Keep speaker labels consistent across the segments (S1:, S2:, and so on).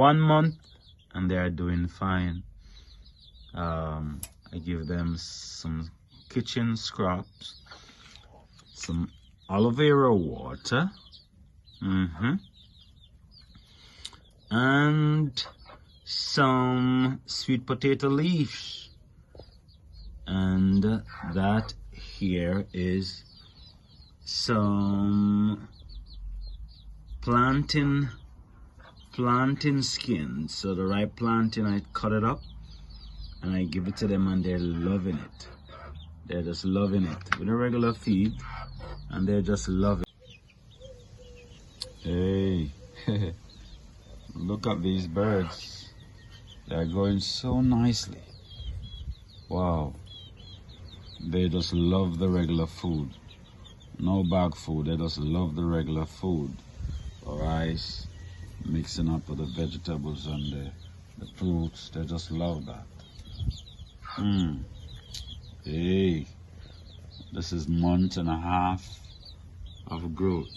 S1: 1 month and they are doing fine. I give them some kitchen scraps, some aloe vera water, and some sweet potato leaves, and that here is some plantain skin. So the right plantain, I cut it up and I give it to them, and they're loving it. They're just loving it with a regular feed, and they're just loving it. Hey, look at these birds. They're growing so nicely. Wow. They just love the regular food. No bag food, they just love the regular food. Rice, mixing up with the vegetables and the fruits, they just love that. Hey, this is 1.5 months of growth.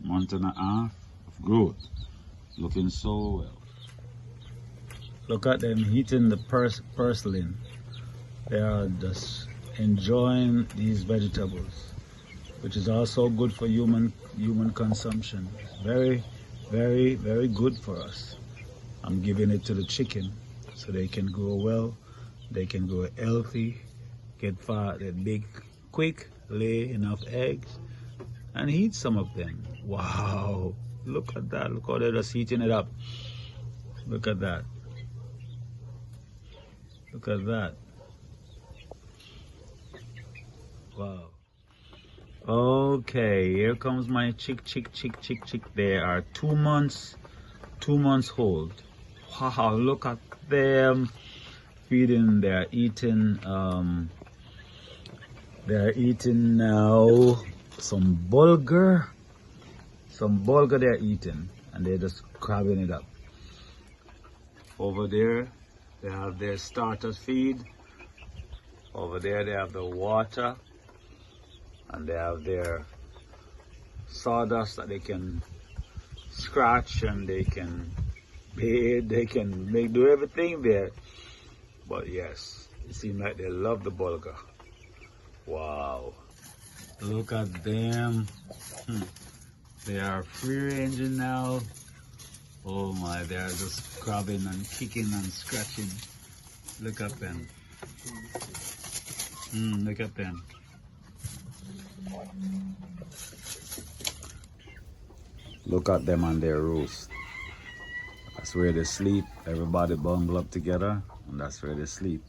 S1: 1.5 months of growth. Looking so well. Look at them eating the purslane. They are just enjoying these vegetables, which is also good for human consumption. Very, very, very good for us. I'm giving it to the chicken so they can grow well, they can grow healthy, get fat, get big quick, lay enough eggs, and eat some of them. Wow, look at that. Look how they're just eating it up. Look at that. Look at that. Wow. Okay, here comes my chick. They are 2 months old. Wow, look at them feeding. They're eating now some bulgur they're eating, and they're just crabbing it up. Over there they have their starter feed. Over there they have the water, and they have their sawdust that they can scratch, and they can bathe, they can do everything there. But yes, it seems like they love the bulgur. Wow, look at them. They are free ranging now. Oh my, they are just grabbing and kicking and scratching. Look at them. Look at them. Look at them on their roost. That's where they sleep. Everybody bundle up together, and that's where they sleep.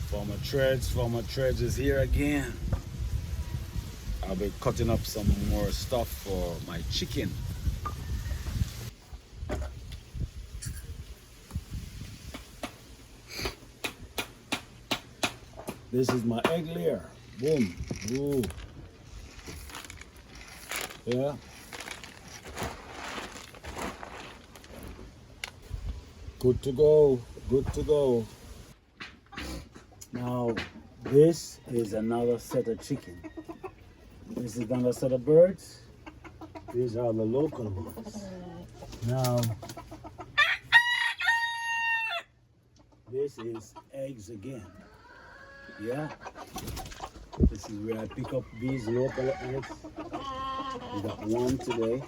S1: Farmer Treads is here again. I'll be cutting up some more stuff for my chicken. This is my egg layer. Boom. Ooh. Yeah. Good to go. Good to go. Now, this is another set of chicken. This is another set of birds. These are the local ones. Now, this is eggs again. Yeah. This is where I pick up these local eggs. We got one today.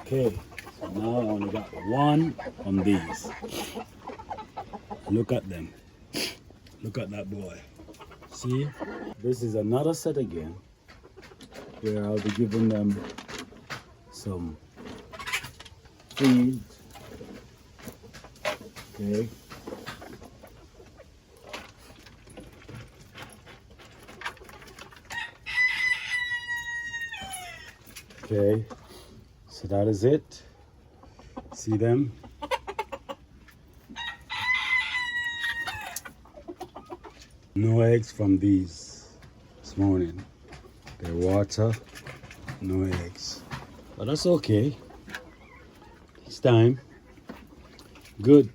S1: Okay, so now I only got one on these. Look at them. Look at that boy. See, this is another set again, where I'll be giving them some feed. Okay. Okay, so that is it. See them? No eggs from these this morning. Their water, no eggs. But that's okay. It's time. Good.